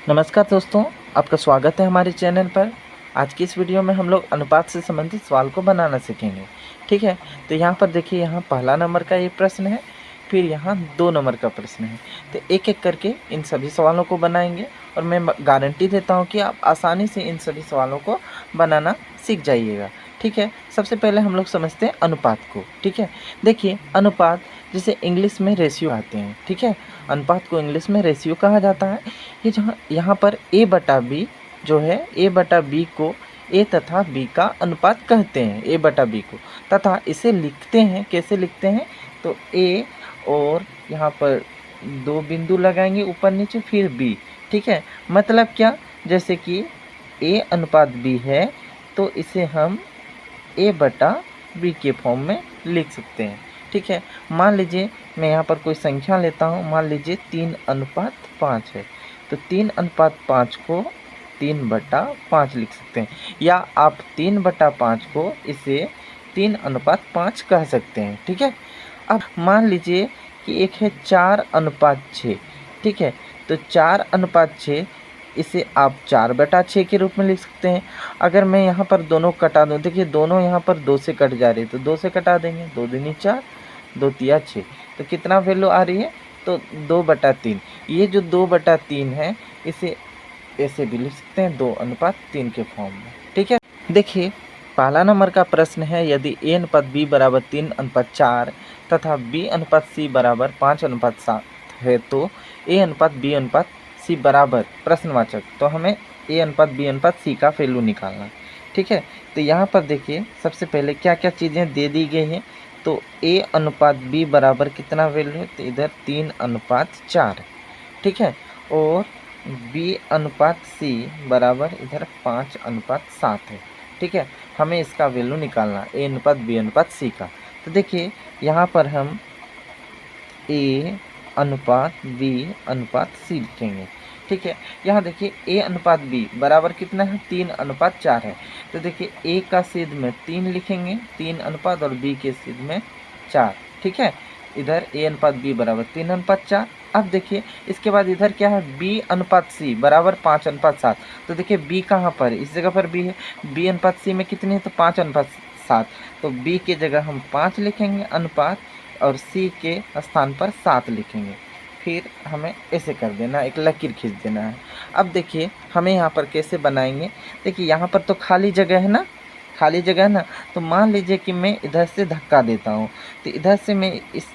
नमस्कार दोस्तों, आपका स्वागत है हमारे चैनल पर। आज की इस वीडियो में हम लोग अनुपात से संबंधित सवाल को बनाना सीखेंगे। ठीक है, तो यहाँ पर देखिए, यहाँ पहला नंबर का ये प्रश्न है, फिर यहाँ 2 नंबर का प्रश्न है। तो एक एक करके इन सभी सवालों को बनाएंगे और मैं गारंटी देता हूँ कि आप आसानी से इन सभी सवालों को बनाना सीख जाइएगा। ठीक है, सबसे पहले हम लोग समझते हैं अनुपात को। ठीक है, देखिए अनुपात जिसे इंग्लिश में रेशियो कहते हैं। ठीक है, अनुपात को इंग्लिश में रेशियो कहा जाता है। ये जहाँ यहाँ पर ए बटा बी जो है, ए बटा बी को ए तथा बी का अनुपात कहते हैं, ए बटा बी को, तथा इसे लिखते हैं, कैसे लिखते हैं, तो ए और यहाँ पर 2 बिंदु लगाएंगे ऊपर नीचे, फिर बी। ठीक है, मतलब क्या, जैसे कि ए अनुपात बी है तो इसे हम ए बटा बी के फॉर्म में लिख सकते हैं। ठीक है, मान लीजिए मैं यहाँ पर कोई संख्या लेता हूँ, मान लीजिए 3:5 है, तो 3:5 को 3/5 लिख सकते हैं, या आप 3/5 को इसे 3:5 कह सकते हैं। ठीक है, अब मान लीजिए कि एक है 4:6। ठीक है, तो 4:6 इसे आप 4/6 के रूप में लिख सकते हैं। अगर मैं यहाँ पर दोनों कटा दूँ, देखिए दोनों यहाँ पर 2 से कट जा रही है, तो 2 से कटा देंगे, 2 दूनी 4, 2 तिया 6, तो कितना वैल्यू आ रही है, तो 2/3। ये जो 2/3 है इसे ऐसे भी लिख सकते हैं 2:3 के फॉर्म में। ठीक है, देखिए पहला नंबर का प्रश्न है, यदि a अनुपात b बराबर 3:4 तथा b अनुपात c बराबर 5:7 है तो a अनुपात b अनुपात c बराबर प्रश्नवाचक, तो हमें a अनुपात b अनुपात c का वैल्यू निकालना है। ठीक है, तो यहाँ पर देखिए सबसे पहले क्या क्या चीज़ें दे दी गई हैं, तो a अनुपात b बराबर कितना वैल्यू है, तो इधर 3:4 है। ठीक है, और b अनुपात c बराबर इधर 5:7 है। ठीक है, हमें इसका वैल्यू निकालना a अनुपात b अनुपात c का। तो देखिए यहाँ पर हम a अनुपात b अनुपात c लिखेंगे। ठीक है, यहाँ देखिए a अनुपात b बराबर कितना है, 3:4 है, तो देखिए a का छेद में 3 लिखेंगे, 3 अनुपात, और b के छेद में 4। ठीक है, इधर a अनुपात b बराबर 3:4। अब देखिए इसके बाद इधर क्या है, b अनुपात c बराबर 5:7, तो देखिए b कहाँ पर है, इस जगह पर b है, b अनुपात c में कितनी है, तो 5:7, तो b के जगह हम 5 लिखेंगे अनुपात, और c के स्थान पर 7 लिखेंगे। फिर हमें ऐसे कर देना, एक लकीर खींच देना है। अब देखिए हमें यहाँ पर कैसे बनाएंगे, देखिए यहाँ पर तो खाली जगह है ना, खाली जगह है ना, तो मान लीजिए कि मैं इधर से धक्का देता हूँ, तो इधर से मैं इस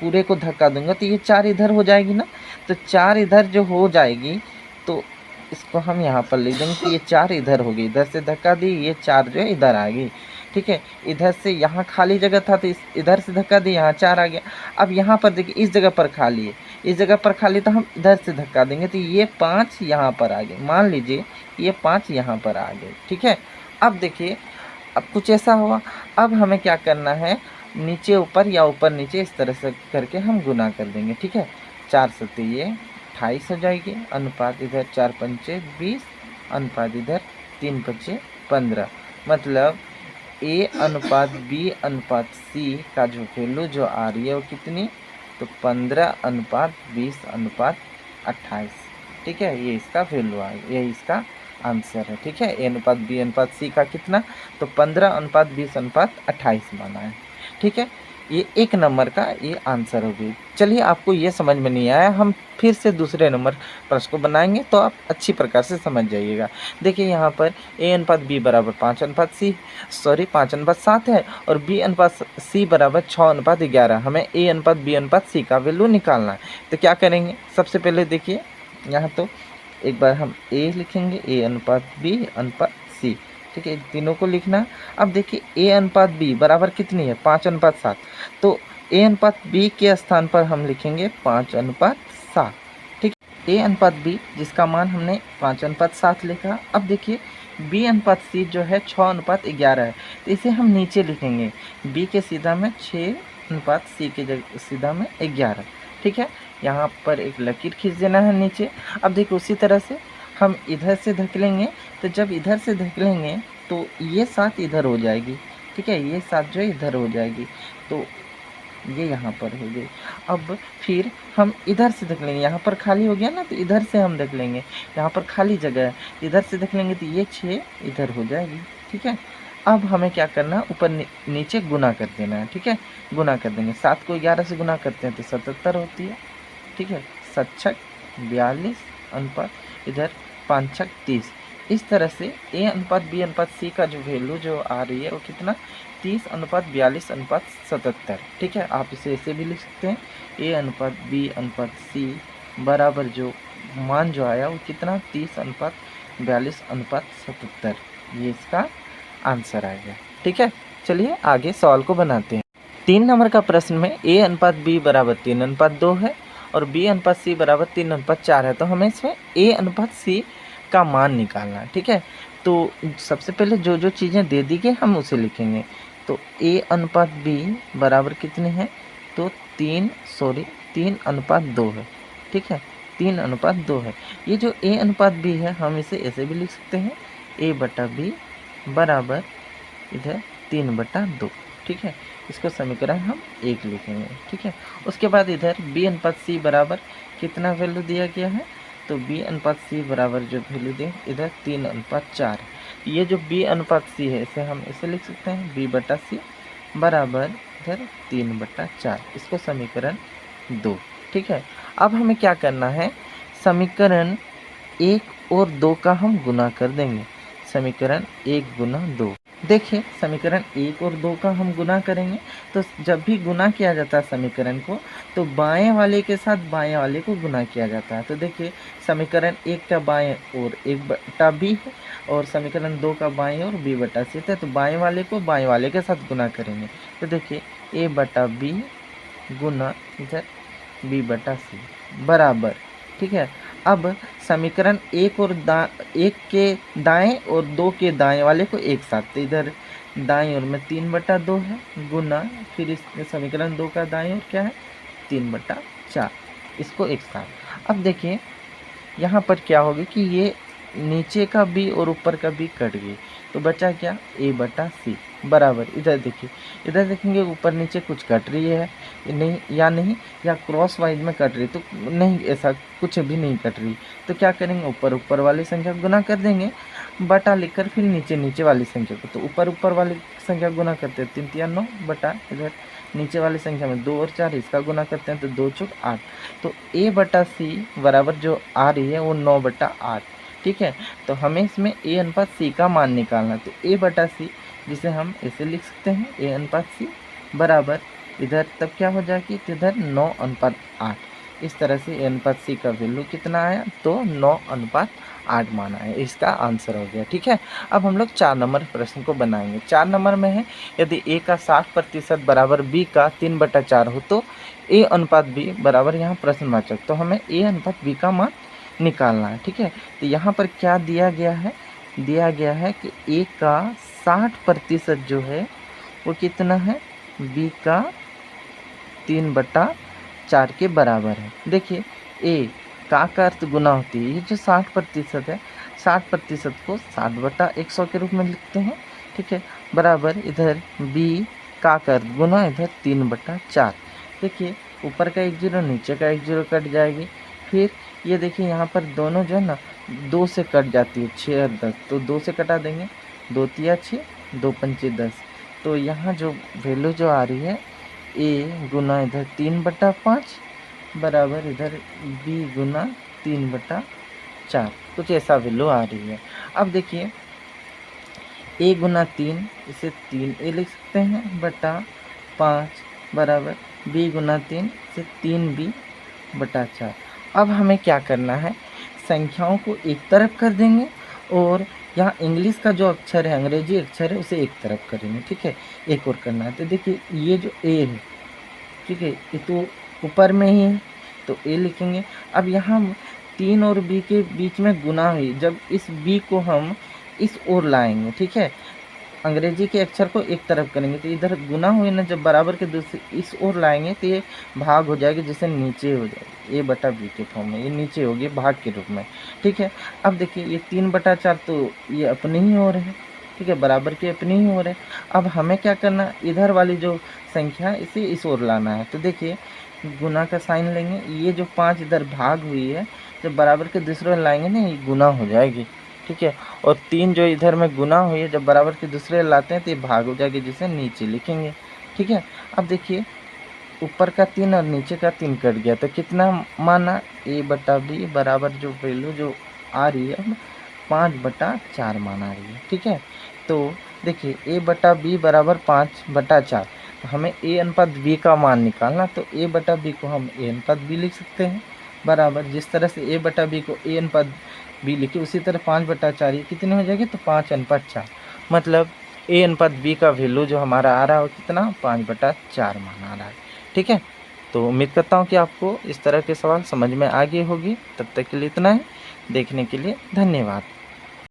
पूरे को धक्का दूंगा, तो ये 4 इधर हो जाएगी ना, तो 4 इधर जो हो जाएगी, तो इसको हम यहाँ पर लिख देंगे कि ये 4 इधर होगी, इधर से धक्का दी, ये 4 जो है इधर आ गई। ठीक है, इधर से यहाँ खाली जगह था, तो इधर से धक्का दी, यहाँ 4 आ गया। अब यहाँ पर देखिए इस जगह पर खाली है, इस जगह पर खाली, तो हम इधर से धक्का देंगे, तो ये 5 यहाँ पर आ गए, मान लीजिए ये 5 यहाँ पर आ गए। ठीक है, अब देखिए अब कुछ ऐसा हुआ, अब हमें क्या करना है, नीचे ऊपर या ऊपर नीचे इस तरह से करके हम गुना कर देंगे। ठीक है, 4 सत्ते ये 28 हो जाएगी, अनुपात इधर 4×5 20, अनुपात इधर 3×5 15, मतलब a अनुपात b अनुपात c का जो वैल्यू जो आ रही है वो कितनी, तो 15:20:28। ठीक है, ये इसका वैल्यू आ गया, यही इसका आंसर है। ठीक है, a अनुपात b अनुपात c का कितना, तो 15:20:28 माना है। ठीक है, ये 1 नंबर का ये आंसर हो गई। चलिए, आपको ये समझ में नहीं आया, हम फिर से दूसरे नंबर प्रश्न को बनाएंगे तो आप अच्छी प्रकार से समझ जाइएगा। देखिए यहाँ पर a अनुपात b बराबर 5:7 है, और b अनुपात c बराबर 6:11। हमें a अनुपात b अनुपात c का वैल्यू निकालना है, तो क्या करेंगे, सबसे पहले देखिए यहाँ तो एक बार हम a लिखेंगे, a अनुपात b अनुपात c। ठीक है, तीनों को लिखना। अब देखिए a अनुपात b बराबर कितनी है, 5:7, तो a अनुपात b के स्थान पर हम लिखेंगे 5:7। ठीक है, a अनुपात b जिसका मान हमने 5:7 लिखा। अब देखिए b अनुपात c जो है 6:11 है, तो इसे हम नीचे लिखेंगे, b के सीधा में 6 c के जगह सीधा में 11। ठीक है, यहाँ पर एक लकीर खींच देना है नीचे। अब देखिए उसी तरह से हम इधर से धकेलेंगे, तो जब इधर से धकेलेंगे तो ये 7 इधर हो जाएगी। ठीक है, ये 7 जो है इधर हो जाएगी, तो ये यहाँ पर हो गई। अब फिर हम इधर से देख लेंगे, यहाँ पर खाली हो गया ना, तो इधर से हम देख लेंगे, यहाँ पर खाली जगह है, इधर से देख लेंगे तो ये 6 इधर हो जाएगी। ठीक है, अब हमें क्या करना है, ऊपर नीचे गुना कर देना है। ठीक है, गुना कर देंगे, 7 को 11 से गुना करते हैं तो 77 होती है। ठीक है, 7 छक 42 अनुपात इधर 5 छक 30। इस तरह से ए अनुपात बी अनुपात सी का जो वैल्यू जो आ रही है वो कितना, 30 अनुपात 42 अनुपात 77। ठीक है, आप इसे ऐसे भी लिख सकते हैं, ए अनुपात बी अनुपात सी बराबर जो मान जो आया वो कितना, 30 अनुपात 42 अनुपात 77। ये इसका आंसर आ गया। ठीक है, चलिए आगे सवाल को बनाते हैं। 3 नंबर का प्रश्न में ए अनुपात बी बराबर 3 अनुपात 2 है और बी अनुपात सी बराबर 3 अनुपात 4 है। तो हमें इसमें ए अनुपात सी का मान निकालना है। ठीक है, तो सबसे पहले जो जो चीज़ें दे दी गई हम उसे लिखेंगे। तो ए अनुपात बी बराबर कितने हैं, तो 3 अनुपात 2 है। ठीक है, 3 अनुपात 2 है। ये जो ए अनुपात बी है हम इसे ऐसे भी लिख सकते हैं, ए बटा बी बराबर इधर 3/2। ठीक है, इसको समीकरण हम 1 लिखेंगे। ठीक है, उसके बाद इधर बी अनुपात सी बराबर कितना वैल्यू दिया गया है, तो बी अनुपात सी बराबर जो वैल्यू दें इधर 3 अनुपात 4। ये जो बी अनुपात सी है इसे हम इसे लिख सकते हैं, बी बटा सी बराबर इधर 3/4। इसको समीकरण 2। ठीक है, अब हमें क्या करना है, समीकरण 1 और 2 का हम गुना कर देंगे। समीकरण 1 गुना 2, देखिए समीकरण 1 और 2 का हम गुना करेंगे तो जब भी गुना किया जाता है समीकरण को, तो बाएं वाले के साथ बाएं वाले को गुना किया जाता है। तो देखिए समीकरण 1 का बाएं और 1 बटा बी है और समीकरण 2 का बाएं और बी बटा सी है, तो बाएं वाले को बाएं वाले के साथ गुना करेंगे। तो देखिए ए बटा बी गुना इधर बी बटा सी बराबर। ठीक है, अब समीकरण 1 के दाएं और 2 के दाएं वाले को एक साथ, तो इधर दाएं ओर में 3/2 है गुना, फिर इस समीकरण 2 का दाएं ओर क्या है 3/4, इसको एक साथ। अब देखिए यहाँ पर क्या होगा कि ये नीचे का बी और ऊपर का बी कट गई, तो बचा क्या, ए बटा सी बराबर। इधर देखिए, इधर देखेंगे ऊपर नीचे कुछ कट रही है नहीं, या क्रॉस वाइज में कट रही, तो नहीं, ऐसा कुछ भी नहीं कट रही। तो क्या करेंगे, ऊपर वाली संख्या गुना कर देंगे, बटा लिखकर फिर नीचे वाली संख्या को, तो ऊपर वाली संख्या गुना करते हैं 3 3 9 बटा इधर नीचे वाली संख्या में 2 और 4 इसका गुना करते हैं तो 2 चौक 8। तो ए बटा सी बराबर जो आ रही है वो 9/8। ठीक है, तो हमें इसमें ए अनुपात सी का मान निकालना है। तो ए बटा सी जिसे हम ऐसे लिख सकते हैं, ए अनुपात सी बराबर इधर तब क्या हो जाएगी, तो इधर 9/8। इस तरह से ए अनुपात सी का वैल्यू कितना आया, तो 9/8 माना है, इसका आंसर हो गया। ठीक है, अब हम लोग 4 नंबर प्रश्न को बनाएंगे। 4 नंबर में है, यदि ए का 60% बराबर बी का 3/4 हो तो ए अनुपात बी बराबर, यहाँ प्रश्नवाचक, तो हमें ए अनुपात बी का मान निकालना है। ठीक है, तो यहाँ पर क्या दिया गया है, दिया गया है कि ए का 60% जो है वो कितना है, बी का 3/4 के बराबर है। देखिए ए का अर्थ गुना होती है, ये जो 60% है 60% को 60/100 के रूप में लिखते हैं। ठीक है, बराबर इधर बी का अर्थ गुना इधर 3/4। देखिए ऊपर का 1 0 नीचे का 1 0 कट जाएगी, फिर ये देखिए यहाँ पर दोनों जो है ना 2 से कट जाती है, 6 और 10, तो 2 से कटा देंगे, 2 तिया 6 2 पंचे 10। तो यहाँ जो वैल्यू जो आ रही है ए गुना इधर 3/5 बराबर इधर बी गुना 3/4, कुछ ऐसा वैल्यू आ रही है। अब देखिए ए गुना 3, इसे 3a लिख सकते हैं बटा 5 बराबर बी गुना 3 से 3b/4। अब हमें क्या करना है, संख्याओं को एक तरफ कर देंगे और यहाँ इंग्लिश का जो अक्षर है, अंग्रेजी अक्षर है, उसे एक तरफ करेंगे। ठीक है, एक और करना है, तो देखिए ये जो ए है, ठीक है, ये तो ऊपर में ही है तो ए लिखेंगे। अब यहाँ 3 और बी के बीच में गुना हुई, जब इस बी को हम इस ओर लाएंगे, ठीक है, अंग्रेजी के अक्षर को एक तरफ करेंगे तो इधर गुना हुई ना, जब बराबर के दूसरे इस ओर लाएंगे तो ये भाग हो जाएगी, जिससे नीचे हो जाएगी, ए बटा बी के फॉर्म में, ये नीचे होगी भाग के रूप में। ठीक है, अब देखिए ये 3/4 तो ये अपने ही ओर है, ठीक है, बराबर की अपनी ही हो रहे। अब हमें क्या करना है, इधर वाली जो संख्या है इसे इस ओर लाना है। तो देखिए गुना का साइन लेंगे, ये जो 5 इधर भाग हुई है जब बराबर के दूसरे में लाएंगे ना ये गुना हो जाएगी, ठीक है। और 3 जो इधर में गुना हुई है जब बराबर के दूसरे लाते हैं तो ये भाग हो जाएगी, जिसे नीचे लिखेंगे, ठीक है। अब देखिए ऊपर का 3 और नीचे का 3 कट गया तो कितना माना, a/b बराबर जो वैल्यू जो आ रही है 5/4 मान आ रही है, ठीक है। तो देखिए a/b बराबर 5/4, तो हमें a/b का मान निकालना, तो a/b को हम a/b लिख सकते हैं बराबर, जिस तरह से a/b को a/b लिखे उसी तरह 5/4 ये कितने हो जाएगी, तो 5/4, मतलब a/b का वैल्यू जो हमारा आ रहा है वो कितना 5/4 मान आ रहा है, ठीक है। तो उम्मीद करता हूँ कि आपको इस तरह के सवाल समझ में आ गई होगी। तब तक के लिए इतना है, देखने के लिए धन्यवाद।